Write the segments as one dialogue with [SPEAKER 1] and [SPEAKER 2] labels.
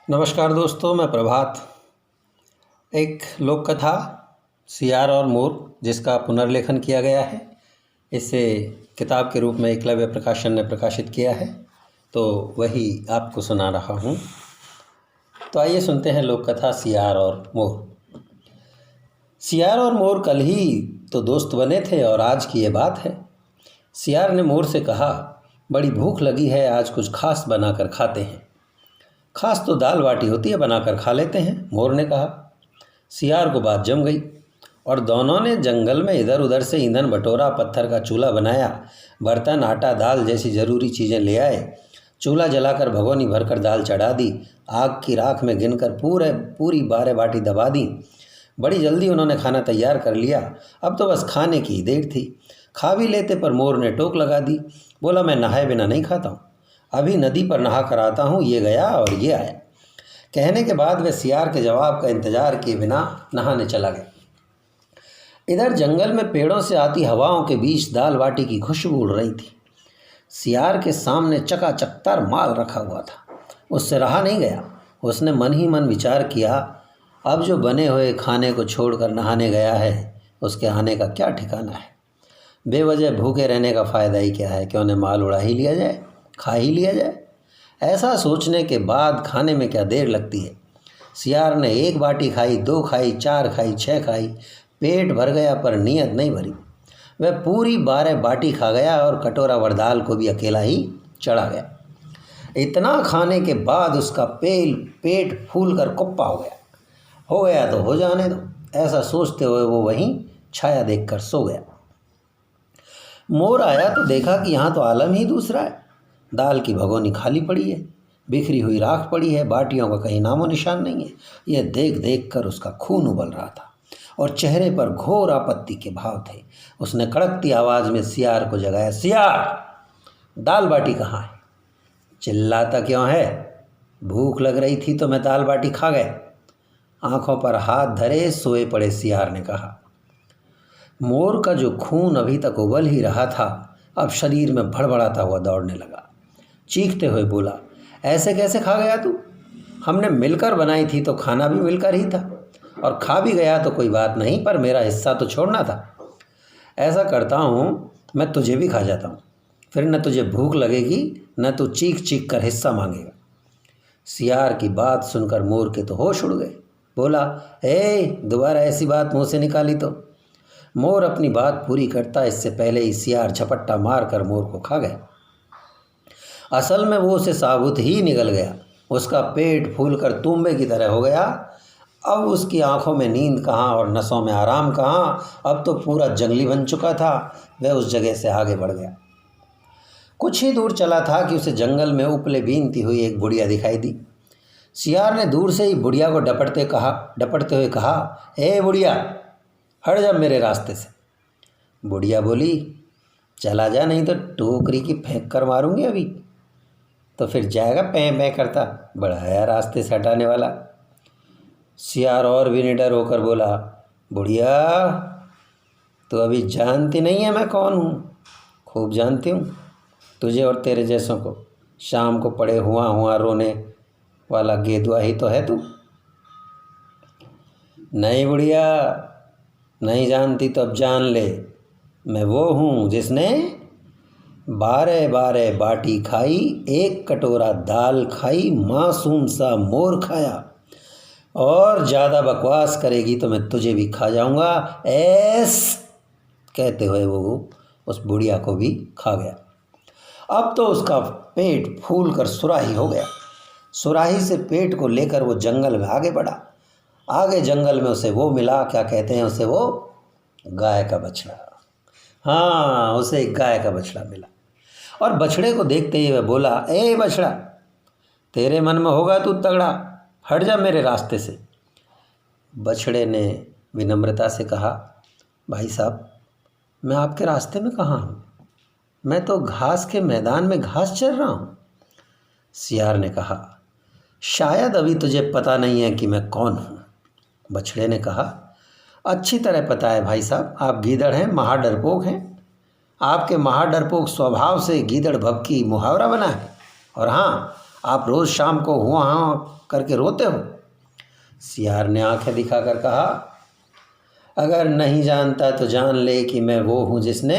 [SPEAKER 1] नमस्कार दोस्तों, मैं प्रभात। एक लोक कथा सियार और मोर जिसका पुनर्लेखन किया गया है, इसे किताब के रूप में एकलव्य प्रकाशन ने प्रकाशित किया है, तो वही आपको सुना रहा हूँ। तो आइए सुनते हैं लोक कथा सियार और मोर। सियार और मोर कल ही तो दोस्त बने थे और आज की ये बात है। सियार ने मोर से कहा, बड़ी भूख लगी है, आज कुछ खास बनाकर खाते हैं। खास तो दाल बाटी होती है, बनाकर खा लेते हैं, मोर ने कहा। सियार को बात जम गई और दोनों ने जंगल में इधर उधर से ईंधन बटोरा, पत्थर का चूल्हा बनाया, बर्तन, आटा, दाल जैसी ज़रूरी चीज़ें ले आए। चूल्हा जलाकर भगोनी भरकर दाल चढ़ा दी, आग की राख में गिनकर पूरी 12 बाटी दबा दी। बड़ी जल्दी उन्होंने खाना तैयार कर लिया। अब तो बस खाने की ही देर थी। खा भी लेते पर मोर ने टोक लगा दी, बोला, मैं नहाए बिना नहीं खाता हूँ, अभी नदी पर नहा कर आता हूँ। ये गया और ये आया। कहने के बाद वह सियार के जवाब का इंतजार किए बिना नहाने चला गया। इधर जंगल में पेड़ों से आती हवाओं के बीच दाल बाटी की खुशबू उड़ रही थी। सियार के सामने चकाचक माल रखा हुआ था। उससे रहा नहीं गया। उसने मन ही मन विचार किया, अब जो बने हुए खाने को छोड़कर नहाने गया है, उसके आने का क्या ठिकाना है। बेवजह भूखे रहने का फ़ायदा ही क्या है, क्यों न माल उड़ा ही लिया जाए, खा ही लिया जाए। ऐसा सोचने के बाद खाने में क्या देर लगती है। सियार ने 1 बाटी खाई, 2 खाई, 4 खाई, 6 खाई। पेट भर गया पर नीयत नहीं भरी। वह पूरी 12 बाटी खा गया और कटोरा भर दाल को भी अकेला ही चढ़ा गया। इतना खाने के बाद उसका पेट फूल कर कुप्पा हो गया तो हो जाने दो, ऐसा सोचते हुए वो वहीं छाया देखकर सो गया। मोर आया तो देखा कि यहाँ तो आलम ही दूसरा है। दाल की भगोनी खाली पड़ी है, बिखरी हुई राख पड़ी है, बाटियों का कहीं नामो निशान नहीं है। यह देख देख कर उसका खून उबल रहा था और चेहरे पर घोर आपत्ति के भाव थे। उसने कड़कती आवाज़ में सियार को जगाया, सियार, दाल बाटी कहाँ है? चिल्लाता क्यों है? भूख लग रही थी तो मैं दाल बाटी खा गए। आंखों पर हाथ धरे सोए पड़े सियार ने कहा। मोर का जो खून अभी तक उबल ही रहा था, अब शरीर में भड़बड़ाता हुआ दौड़ने लगा। चीखते हुए बोला, ऐसे कैसे खा गया तू? हमने मिलकर बनाई थी तो खाना भी मिलकर ही था, और खा भी गया तो कोई बात नहीं, पर मेरा हिस्सा तो छोड़ना था। ऐसा करता हूँ मैं तुझे भी खा जाता हूँ, फिर न तुझे भूख लगेगी न तू चीख चीख कर हिस्सा मांगेगा। सियार की बात सुनकर मोर के तो होश उड़ गए। बोला, दोबारा ऐसी बात मुँह से निकाली तो। मोर अपनी बात पूरी करता इससे पहले ही सियार झपट्टा मार कर मोर को खा गया। असल में वो उसे साबुत ही निगल गया। उसका पेट फूलकर तुम्बे की तरह हो गया। अब उसकी आंखों में नींद कहाँ और नसों में आराम कहाँ। अब तो पूरा जंगली बन चुका था। वह उस जगह से आगे बढ़ गया। कुछ ही दूर चला था कि उसे जंगल में उपले बीनती हुई एक बुढ़िया दिखाई दी। सियार ने दूर से ही बुढ़िया को डपटते हुए कहा, बुढ़िया, हट जा मेरे रास्ते से। बुढ़िया बोली, चला जा, नहीं तो टोकरी की फेंक कर मारूंगी अभी। तो फिर जाएगा पैं करता, बड़ा है रास्ते से हटाने वाला। सियार और भी निडर होकर बोला, बुढ़िया, तो अभी जानती नहीं है मैं कौन हूँ? खूब जानती हूँ तुझे और तेरे जैसों को। शाम को पड़े हुआ रोने वाला गेदुआ ही तो है तू। नहीं बुढ़िया, नहीं जानती तो अब जान ले, मैं वो हूँ जिसने 12 बाटी खाई, 1 कटोरा दाल खाई, मासूम सा मोर खाया, और ज़्यादा बकवास करेगी तो मैं तुझे भी खा जाऊँगा। कहते हुए वो उस बुढ़िया को भी खा गया। अब तो उसका पेट फूल कर सुराही हो गया। सुराही से पेट को लेकर वो जंगल में आगे बढ़ा। आगे जंगल में उसे वो मिला, क्या कहते हैं उसे, वो गाय का बछड़ा। हाँ, उसे एक गाय का बछड़ा मिला और बछड़े को देखते ही वह बोला, बछड़ा, तेरे मन में होगा तू तगड़ा, हट जा मेरे रास्ते से। बछड़े ने विनम्रता से कहा, भाई साहब, मैं आपके रास्ते में कहाँ हूँ? मैं तो घास के मैदान में घास चर रहा हूँ। सियार ने कहा, शायद अभी तुझे पता नहीं है कि मैं कौन हूँ। बछड़े ने कहा, अच्छी तरह पता है भाई साहब, आप गीदड़ हैं, महाडरपोक हैं। आपके महाडरपोक स्वभाव से गीदड़ भभकी मुहावरा बना है। और हाँ, आप रोज़ शाम को हुआ करके रोते हो? सियार ने आंखें दिखाकर कहा, अगर नहीं जानता तो जान ले कि मैं वो हूँ जिसने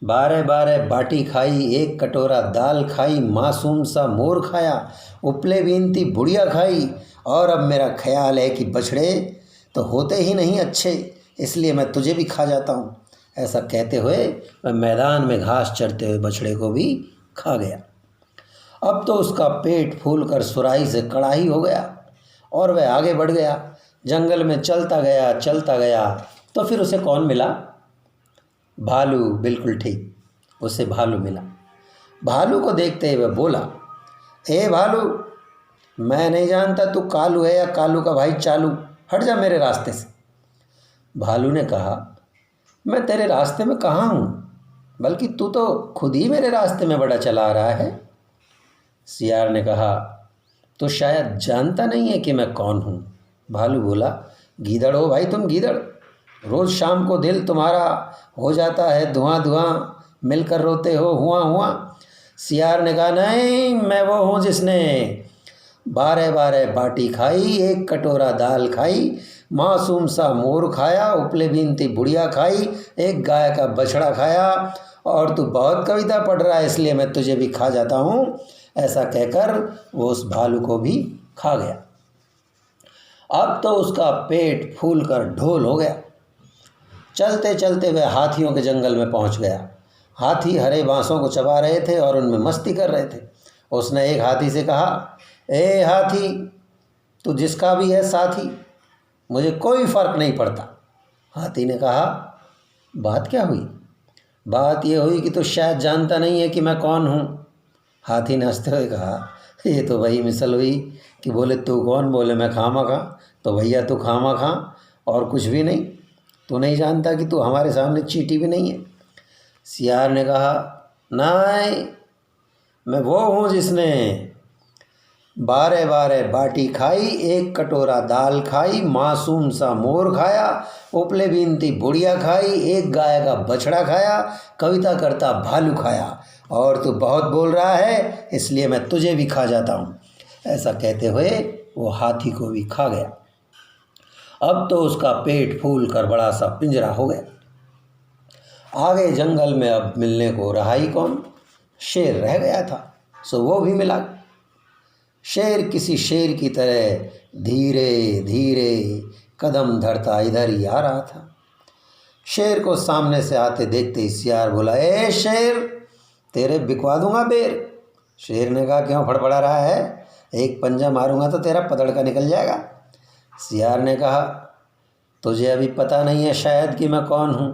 [SPEAKER 1] 12 बाटी खाई, 1 कटोरा दाल खाई, मासूम सा मोर खाया, उपले बीनती बुढ़िया खाई, और अब मेरा ख्याल है कि बछड़े तो होते ही नहीं अच्छे, इसलिए मैं तुझे भी खा जाता हूँ। ऐसा कहते हुए वह मैदान में घास चरते हुए बछड़े को भी खा गया। अब तो उसका पेट फूलकर सुराही से कड़ाही हो गया और वह आगे बढ़ गया। जंगल में चलता गया तो फिर उसे कौन मिला? भालू। बिल्कुल ठीक, उसे भालू मिला। भालू को देखते ही वह बोला, ए भालू, मैं नहीं जानता तू कालू है या कालू का भाई चालू, हट जा मेरे रास्ते से। भालू ने कहा, मैं तेरे रास्ते में कहाँ हूँ, बल्कि तू तो खुद ही मेरे रास्ते में बड़ा चला आ रहा है। सियार ने कहा, तो शायद जानता नहीं है कि मैं कौन हूँ। भालू बोला, गीदड़ हो भाई तुम, गीदड़। रोज़ शाम को दिल तुम्हारा हो जाता है धुआं धुआं, मिलकर रोते हो हुआ हुआ। सियार ने कहा, नहीं, मैं वो हूँ जिसने 12 बाटी खाई, 1 कटोरा दाल खाई, मासूम सा मोर खाया, उपले बीनती बुढ़िया खाई, 1 गाय का बछड़ा खाया, और तू बहुत कविता पढ़ रहा है इसलिए मैं तुझे भी खा जाता हूँ। ऐसा कहकर वो उस भालू को भी खा गया। अब तो उसका पेट फूल कर ढोल हो गया। चलते चलते वह हाथियों के जंगल में पहुंच गया। हाथी हरे बांसों को चबा रहे थे और उनमें मस्ती कर रहे थे। उसने एक हाथी से कहा, ए हाथी, तू जिसका भी है साथी, मुझे कोई फ़र्क नहीं पड़ता। हाथी ने कहा, बात क्या हुई? बात यह हुई कि तू शायद जानता नहीं है कि मैं कौन हूँ। हाथी ने हंसते हुए कहा, ये तो वही मिसल हुई कि बोले तू कौन, बोले मैं खामा खा, तो भैया तू खामा खा और कुछ भी नहीं। तू नहीं जानता कि तू हमारे सामने चींटी भी नहीं है। सियार ने कहा, नहीं, मैं वो हूँ जिसने 12 बाटी खाई, 1 कटोरा दाल खाई, मासूम सा मोर खाया, उपले बीनती बुढ़िया खाई, 1 गाय का बछड़ा खाया, कविता करता भालू खाया, और तू बहुत बोल रहा है इसलिए मैं तुझे भी खा जाता हूँ। ऐसा कहते हुए वो हाथी को भी खा गया। अब तो उसका पेट फूल कर बड़ा सा पिंजरा हो गया। आगे जंगल में अब मिलने को रहा ही कौन? शेर रह गया था, सो वो भी मिला। शेर किसी शेर की तरह धीरे धीरे कदम धरता इधर ही आ रहा था। शेर को सामने से आते देखते ही सियार बोला, ए शेर, तेरे बिकवा दूंगा बेर। शेर ने कहा, क्यों फड़फड़ा रहा है? एक पंजा मारूंगा तो तेरा पतड़ निकल जाएगा। सियार ने कहा, तुझे अभी पता नहीं है शायद कि मैं कौन हूँ।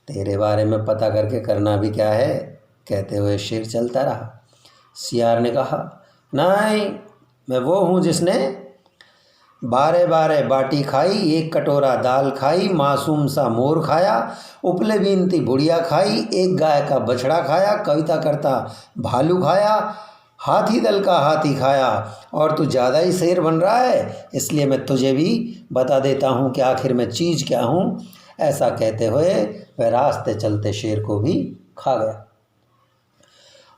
[SPEAKER 1] तेरे बारे में पता करके करना भी क्या है, कहते हुए शेर चलता रहा। सियार ने कहा, नहीं, मैं वो हूँ जिसने 12 बाटी खाई, 1 कटोरा दाल खाई, मासूम सा मोर खाया, उपले बीनती बुढ़िया खाई, 1 गाय का बछड़ा खाया, कविता करता भालू खाया, हाथी दल का हाथी खाया, और तू ज़्यादा ही शेर बन रहा है इसलिए मैं तुझे भी बता देता हूँ कि आखिर मैं चीज़ क्या हूँ। ऐसा कहते हुए वह रास्ते चलते शेर को भी खा गया।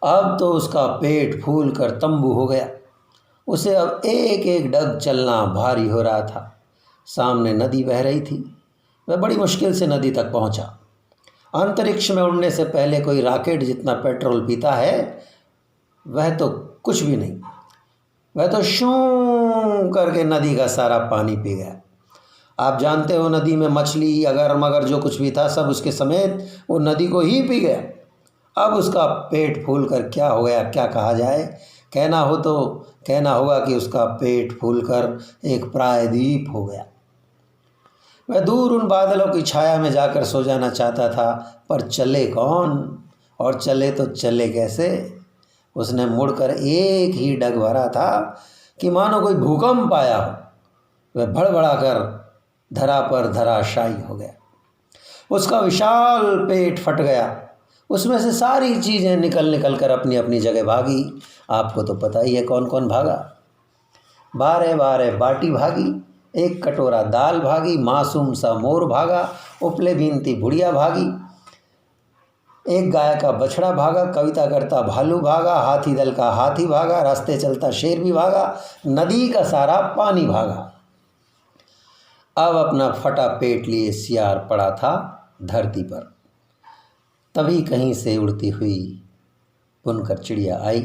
[SPEAKER 1] अब तो उसका पेट फूल कर तंबू हो गया। उसे अब एक एक डग चलना भारी हो रहा था। सामने नदी बह रही थी। वह बड़ी मुश्किल से नदी तक पहुंचा। अंतरिक्ष में उड़ने से पहले कोई रॉकेट जितना पेट्रोल पीता है वह तो कुछ भी नहीं। वह तो शूं करके नदी का सारा पानी पी गया। आप जानते हो, नदी में मछली अगर मगर जो कुछ भी था सब उसके समेत वो नदी को ही पी गया। अब उसका पेट फूल कर क्या हो गया, क्या कहा जाए। कहना हो तो कहना होगा कि उसका पेट फूलकर एक प्रायद्वीप हो गया। वह दूर उन बादलों की छाया में जाकर सो जाना चाहता था, पर चले कौन, और चले तो चले कैसे। उसने मुड़कर एक ही डग भरा था कि मानो कोई भूकंप आया हो। वह भड़बड़ाकर धरा पर धराशायी हो गया। उसका विशाल पेट फट गया। उसमें से सारी चीज़ें निकल निकल कर अपनी अपनी जगह भागी। आपको तो पता ही है कौन कौन भागा। 12 बाटी भागी, 1 कटोरा दाल भागी, मासूम सा मोर भागा, उपले बीनती बुढ़िया भागी, एक गाय का बछड़ा भागा, कविता करता भालू भागा, हाथी दल का हाथी भागा, रास्ते चलता शेर भी भागा, नदी का सारा पानी भागा। अब अपना फटा पेट लिए सियार पड़ा था धरती पर। तभी कहीं से उड़ती हुई बुनकर चिड़िया आई।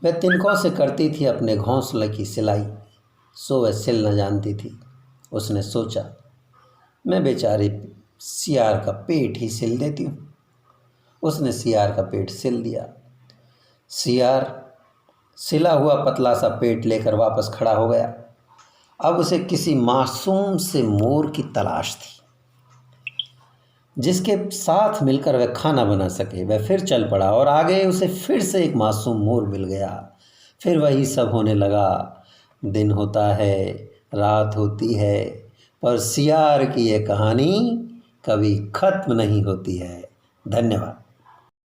[SPEAKER 1] वह तिनकों से करती थी अपने घोंसले की सिलाई, सो वह सिल न जानती थी। उसने सोचा, मैं बेचारे सियार का पेट ही सिल देती हूँ। उसने सियार का पेट सिल दिया। सियार सिला हुआ पतला सा पेट लेकर वापस खड़ा हो गया। अब उसे किसी मासूम से मोर की तलाश थी, जिसके साथ मिलकर वह खाना बना सके। वह फिर चल पड़ा और आगे उसे फिर से एक मासूम मोर मिल गया। फिर वही सब होने लगा। दिन होता है, रात होती है, पर सियार की ये कहानी कभी खत्म नहीं होती है। धन्यवाद।